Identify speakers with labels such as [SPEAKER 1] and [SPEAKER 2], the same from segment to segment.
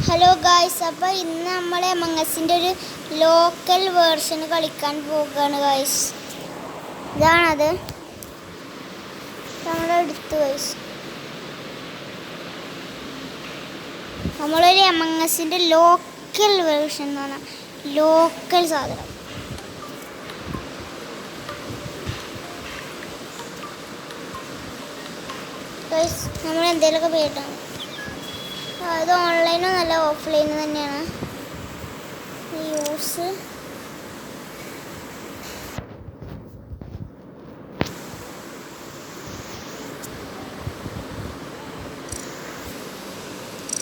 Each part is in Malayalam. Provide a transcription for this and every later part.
[SPEAKER 1] ഹലോ ഗായ്സ്, അപ്പോൾ ഇന്ന് നമ്മൾ എമംഗസിൻ്റെ ഒരു ലോക്കൽ വേർഷൻ കളിക്കാൻ പോകുകയാണ് ഗായ്സ്. ഇതാണത് നമ്മളെടുത്തു ഗായ്സ്. നമ്മളൊരു എമംഗസിൻ്റെ ലോക്കൽ വേർഷൻ എന്ന് പറഞ്ഞാൽ ലോക്കൽ സാധനം. ഗായ്സ്, നമ്മൾ എന്തെങ്കിലുമൊക്കെ പേരിട്ടാണ്. അത് ഓൺലൈനും നല്ല ഓഫ്ലൈനും തന്നെയാണ് യൂസ്.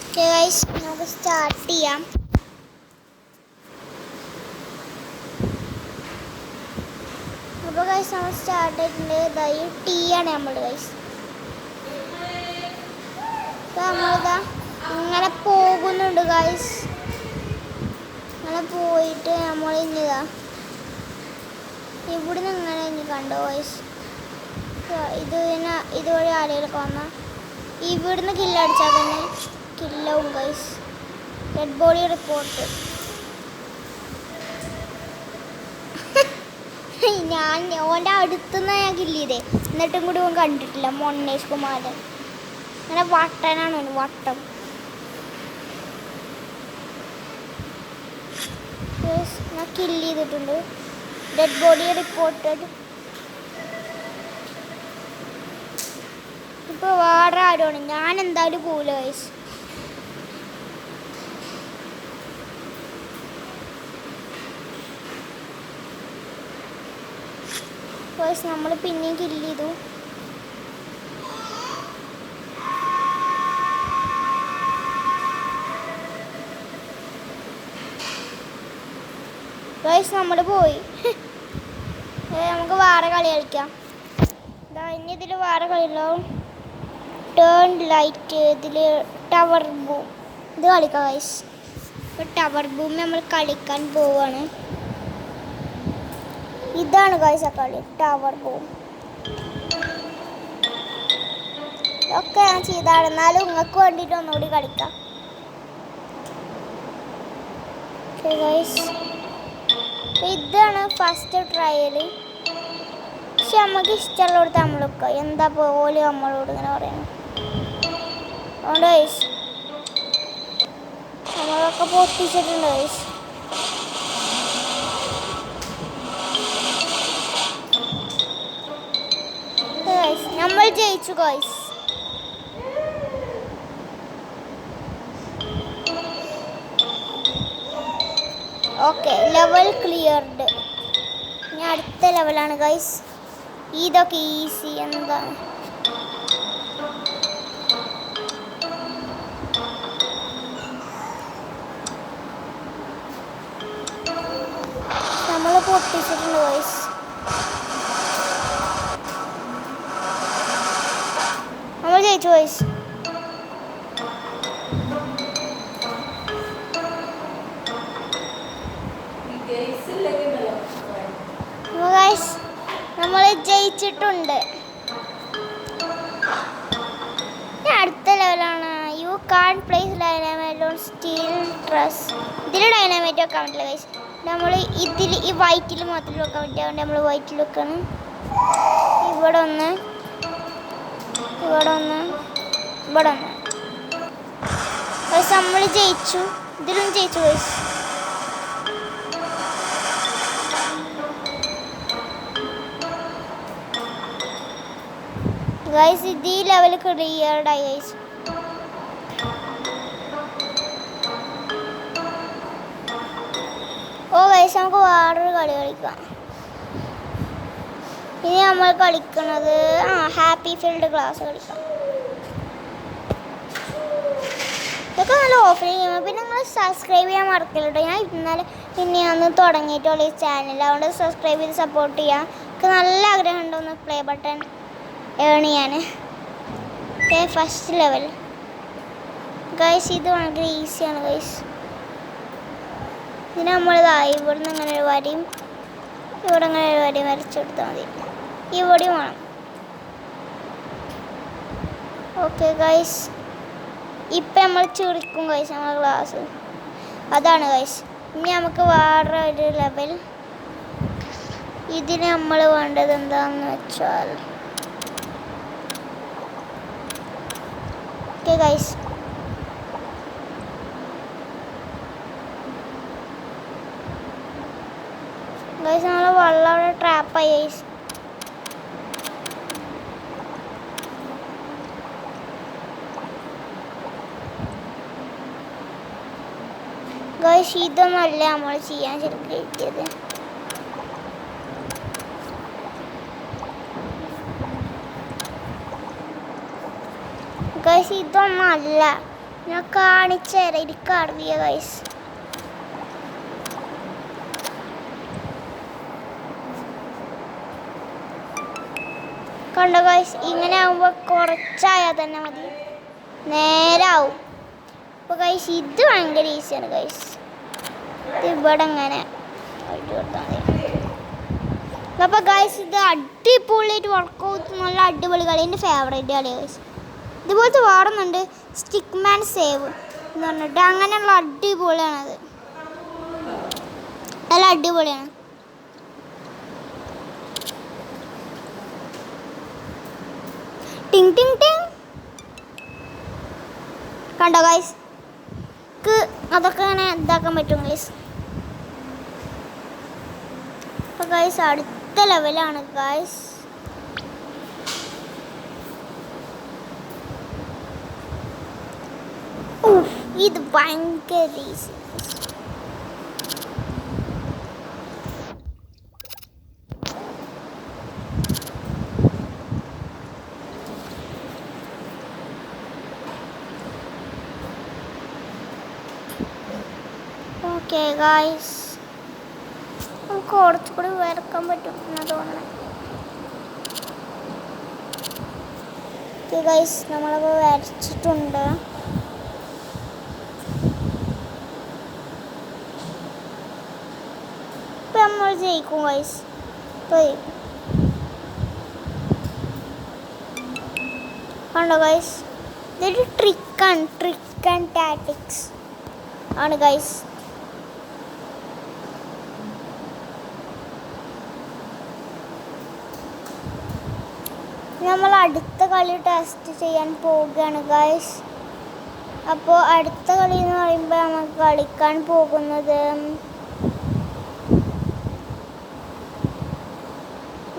[SPEAKER 1] ഓക്കെ ഗൈസ്, നമുക്ക് സ്റ്റാർട്ട് ചെയ്യാം. അപ്പോൾ ഗൈസ് നമ്മൾ സ്റ്റാർട്ട് ചെയ്തിട്ടുണ്ട്. ഇതായി ടീ ആണ് നമ്മൾ ഗൈസ്. നമ്മളിതാ ഇങ്ങനെ പോകുന്നുണ്ട് ഗൈസ്. അങ്ങനെ പോയിട്ട് നമ്മൾ ഇനിതാ ഇവിടുന്ന് ഇങ്ങനെ ഇനി കണ്ടോ ഗൈസ്. ഇതുവഴി ആരെങ്കിലൊക്കെ വന്നാൽ ഇവിടുന്ന് കില്ലടിച്ചാൽ തന്നെ കില്ലാവും ഗൈസ്. Dead body report. ഞാൻ ഓൻ്റെ അടുത്തുനിന്നാണ് ഞാൻ കില്ലിയതേ. എന്നിട്ടും കൂടി ഓൻ കണ്ടിട്ടില്ല. മൊണ്ണേഷ് കുമാരൻ അങ്ങനെ വട്ടനാണ് ഓന്, വട്ടം. ഞാൻ കില്ല് ചെയ്തിട്ടുണ്ട്. Dead body reported. ഇപ്പോൾ വേറെ ആരുമാണ്. ഞാൻ എന്തായാലും പോവില്ല ഗൈസ്. നമ്മൾ പിന്നെയും കില്ല് ചെയ്തു. ഗൈസ് നമ്മൾ പോയി. നമുക്ക് വേറെ കളി കളിക്കാം. ഇനി ഇതിൽ വേറെ കളിയുണ്ടാവും. ടേൺ ലൈറ്റ്, ഇതിൽ ടവർ ബൂം. ഇത് കളിക്കാം ഗൈസ്. ഇപ്പോൾ ടവർ ബൂം നമ്മൾ കളിക്കാൻ പോവാണ്. ഇതാണ് ഗൈസ് ആ കളി, ടവർ ബൂം. ഒക്കെ ഞാൻ ചെയ്താണ്, എന്നാലും നിങ്ങൾക്ക് വേണ്ടിയിട്ട് ഒന്നുകൂടി കളിക്കാം. ഓക്കെ ഗൈസ്, ഇതാണ് ഫസ്റ്റ് ട്രയൽ. പക്ഷെ നമുക്ക് ഇഷ്ടമുള്ളടത്ത് നമ്മളൊക്കെ എന്താ പോലെ നമ്മളോട് ഇങ്ങനെ പറയണം. അതുകൊണ്ട് ഗൈസ് നമ്മളൊക്കെ പൊട്ടിച്ചിട്ടുണ്ട് ഗൈസ്. നമ്മൾ ജയിച്ചു ഗൈസ്. Okay, level cleared. ഇനി അടുത്ത ലെവലാണ് ഗൈസ്. ഇതൊക്കെ ഈസി. എന്താണ് നമ്മൾ പൊട്ടിച്ചിട്ടുണ്ട് ഗൈസ്. നമ്മൾ ജയിച്ചു ഗൈസ്. നമ്മൾ ജയിച്ചിട്ടുണ്ട്. അടുത്ത ലെവലാണ് you can place dynamite on steel truss. ഇതിൽ ഡൈനാമൈറ്റ് വെക്കാൻ പറ്റില്ല ഗൈസ്. നമ്മൾ ഇതിൽ ഈ വൈറ്റിൽ മാത്രം വെക്കാൻ പറ്റില്ല. നമ്മൾ വൈറ്റിൽ വെക്കണം. ഇവിടെ ഒന്ന്, ഇവിടെ ഒന്ന്, ഇവിടെ ഒന്ന്. നമ്മൾ ജയിച്ചു. ഇതിലും ജയിച്ചു ഗൈസ്. ഗൈസ് ഇത് ഈ ലെവൽ ക്ലിയർഡായി ഗൈസ്. ഓ ഗൈസ്, നമുക്ക് വേറൊരു കളി കളിക്കാം. ഇനി നമ്മൾ കളിക്കുന്നത് ഹാപ്പി ഫീൽഡ് ക്ലാസ് കളിക്കാം. ഇതൊക്കെ നല്ല ഓഫറിങ് ചെയ്യുമ്പോൾ പിന്നെ നിങ്ങൾ സബ്സ്ക്രൈബ് ചെയ്യാൻ മറക്കില്ല. ഞാൻ ഇന്നലെ പിന്നെയാണ് തുടങ്ങിയിട്ടുള്ള ഈ ചാനൽ. അതുകൊണ്ട് സബ്സ്ക്രൈബ് ചെയ്ത് സപ്പോർട്ട് ചെയ്യാം. എനിക്ക് നല്ല ആഗ്രഹം ഉണ്ടോന്ന് പ്ലേ ബട്ടൺ ഏൺ ചെയ്യാൻ. Okay, first level guys. ഇത് ഭയങ്കര ഈസിയാണ് ഗൈസ്. ഇതിന് നമ്മളിതായി ഇവിടുന്ന് ഇങ്ങനെ ഒരു വരിയും ഇവിടെ ഇങ്ങനെ ഒരു വരിയും വരച്ചെടുത്താൽ മതി. ഇവിടെയും വേണം. ഓക്കെ ഗൈസ്, ഇപ്പം നമ്മൾ ചുരുക്കും ഗൈസ് നമ്മളെ ഗ്ലാസ്. അതാണ് ഗൈസ്. ഇനി നമുക്ക് വേറെ ഒരു ലെവൽ. ഇതിന് നമ്മൾ വേണ്ടത് എന്താണെന്ന് വെച്ചാൽ ഓക്കെ ഗൈസ്, നമ്മൾ വെള്ളം അവിടെ ട്രാപ്പായി ഗൈസ്. ഗൈസ് ഇതൊന്നല്ല നമ്മൾ ചെയ്യാൻ ശരിക്കും കിട്ടിയത്. ഗൈസ് ഇതൊന്നല്ല, ഞാൻ കാണിച്ചു തരാം. എനിക്കറിയ ഗൈസ്. കണ്ടോ ഗൈസ്, ഇങ്ങനെ ആകുമ്പോൾ കുറച്ചായാൽ തന്നെ മതി, നേരാവും. അപ്പോൾ ഗൈസ് ഇത് ഭയങ്കര ഈസിയാണ് ഗൈസ്. ഇത് ഇവിടെ ഇങ്ങനെ ആയിട്ട് കൊടുത്താൽ മതി. അപ്പോൾ ഗൈസ് ഇത് അടിപൊളിയായിട്ട് വർക്കൗട്ട്, നല്ല അടിപൊളി കളി, എൻ്റെ ഫേവറേറ്റ് കളിയാണ് ഗൈസ്. ഇതുപോലത്തെ വേറൊന്നുണ്ട്, സ്റ്റിക്ക് മാൻ സേവ് എന്ന് പറഞ്ഞിട്ട്, അങ്ങനെയുള്ള അടിപൊളിയാണത്, നല്ല അടിപൊളിയാണ്. ടിങ് ടിങ് ടിങ് കണ്ടോ ഗൈസ്, അതൊക്കെ ഇങ്ങനെ ഇതാക്കാൻ പറ്റും ഗൈസ്. അപ്പോൾ ഗൈസ് അടുത്ത ലെവലാണ് ഗൈസ്. ഇത് ഭയങ്കര ഈസി. ഓക്കെ ഗൈസ്, നമുക്ക് കുറച്ചുകൂടി വരക്കാൻ പറ്റും എന്നാ തോന്നണേ. ഓക്കെ ഗൈസ്, നമ്മളപ്പോൾ വരച്ചിട്ടുണ്ട്. ഇപ്പം നമ്മൾ ജയിക്കും ഗൈസ്. കണ്ടോ ഗൈസ്, ഇതൊരു ട്രിക്ക് ആൻഡ് ടാറ്റിക്സ് ആണ് ഗൈസ്. നമ്മൾ അടുത്ത കളി ടെസ്റ്റ് ചെയ്യാൻ പോവുകയാണ് ഗൈസ്. അപ്പോൾ അടുത്ത കളി എന്ന് പറയുമ്പോൾ നമുക്ക് കളിക്കാൻ പോകുന്നത്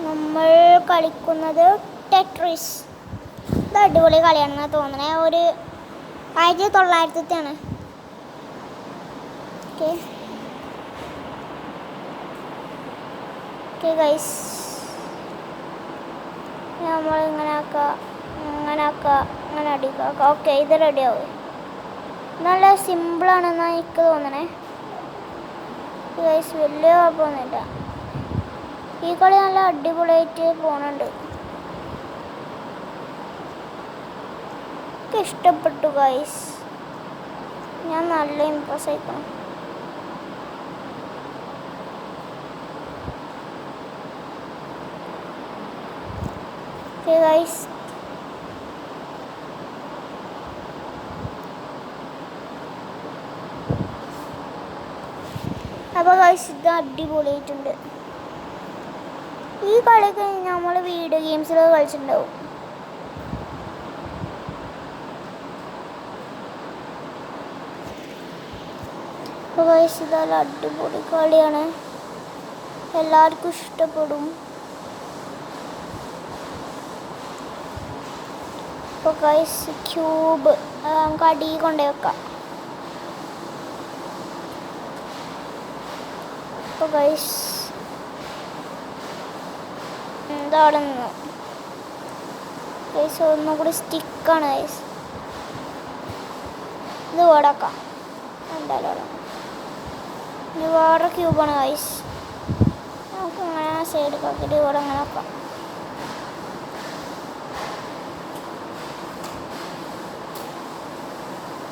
[SPEAKER 1] നമ്മൾ കളിക്കുന്നത് ടെട്രിസ്. ഇത് അടിപൊളി കളിയാണെന്നാണ് തോന്നണേ. ഒരു 1900-ത്തെയാണ്. ഓക്കെ ഗൈസ്, നമ്മൾ ഇങ്ങനെ അടിക്കുക. ഓക്കെ, ഇത് റെഡിയാവും. നല്ല സിമ്പിളാണെന്നാണ് എനിക്ക് തോന്നണേ ഗൈസ്. വലിയ കുഴപ്പമൊന്നുമില്ല. ഈ കളി നല്ല അടിപൊളിയായിട്ട് പോകുന്നുണ്ട്. എനിക്ക് ഇഷ്ടപ്പെട്ടു ഗൈസ്. ഞാൻ നല്ല ഇംപ്രസ് ആയിക്കണം. ഗൈസ് അപ്പോൾ ഗൈസ് ഇത് അടിപൊളിയായിട്ടുണ്ട്. ഈ കളിയൊക്കെ നമ്മൾ വീഡിയോ ഗെയിംസിലൊക്കെ കളിച്ചിട്ടുണ്ടാവും. അപ്പോൾ ഗൈസ് ഇതെല്ലാം അടിപൊളി കളിയാണ്, എല്ലാവർക്കും ഇഷ്ടപ്പെടും. അപ്പോൾ ഗൈസ് ക്യൂബ് നമുക്ക് അടി കൊണ്ടുപോയി വെക്കാം. അപ്പോൾ ഗൈസ് അവിടെ നിന്നു ഗൈസ്, ഒന്നും കൂടി സ്റ്റിക്കാണ് ഗൈസ്. ഇത് ഓടാക്കാം എന്തായാലും. ഇത് വേറെ ക്യൂബാണ് ഗൈസ്. നമുക്ക് ഇങ്ങനെ സൈഡ് കാക്കിയിട്ട് ഇവിടെ അങ്ങനെ വെക്കാം.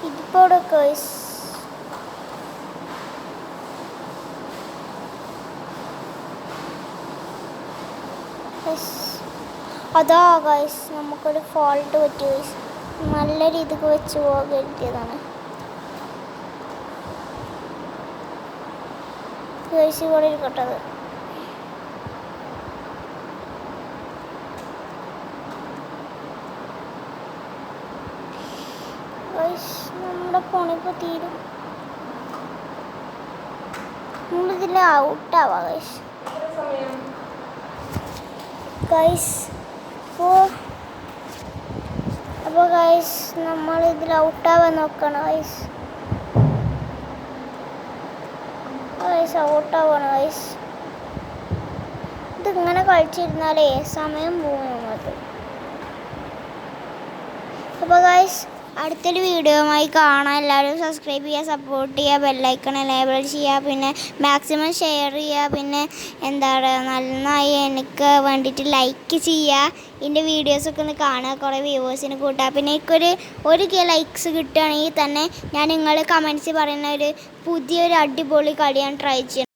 [SPEAKER 1] ഇതിപ്പോൾ ഇവിടെ ഗൈസ് അതാ ഗൈസ് നമുക്കൊരു ഫോൾട്ട് പറ്റി ഗൈസ്. നല്ല രീതിക്ക് വെച്ച് പോകാൻ കരുതിയതാണ്. ഗൈസ് ഇവിടെ ഇരിക്കട്ടത്. നമ്മുടെ പണിപ്പോൾ തീരും. നമ്മളിതിൽ ഔട്ടാവാം ഗൈസ്. അപ്പോൾ ഗൈസ് നമ്മളിതിൽ ഔട്ടാവാൻ നോക്കണം ഗൈസ്. ഔട്ടാവാണ് ഗൈസ്. ഇതിങ്ങനെ കളിച്ചിരുന്നാലേ സമയം പോകും നമുക്ക്. അപ്പോൾ ഗൈസ് അടുത്തൊരു വീഡിയോയുമായി കാണാം. എല്ലാവരും സബ്സ്ക്രൈബ് ചെയ്യുക, സപ്പോർട്ട് ചെയ്യുക, ബെല്ലൈക്കൺ എനേബിൾ ചെയ്യുക, പിന്നെ മാക്സിമം ഷെയർ ചെയ്യുക, പിന്നെ എന്താണ് നന്നായി എനിക്ക് വേണ്ടിയിട്ട് ലൈക്ക് ചെയ്യുക. എൻ്റെ വീഡിയോസൊക്കെ ഒന്ന് കാണുക, കുറേ വ്യൂവേഴ്സിന് കൂട്ടുക. പിന്നെ ഒരു ലൈക്സ് കിട്ടുകയാണെങ്കിൽ തന്നെ ഞാൻ നിങ്ങൾ കമൻറ്റ്സ് പറയുന്ന പുതിയൊരു അടിപൊളി കളി ഞാൻ ട്രൈ ചെയ്യണം.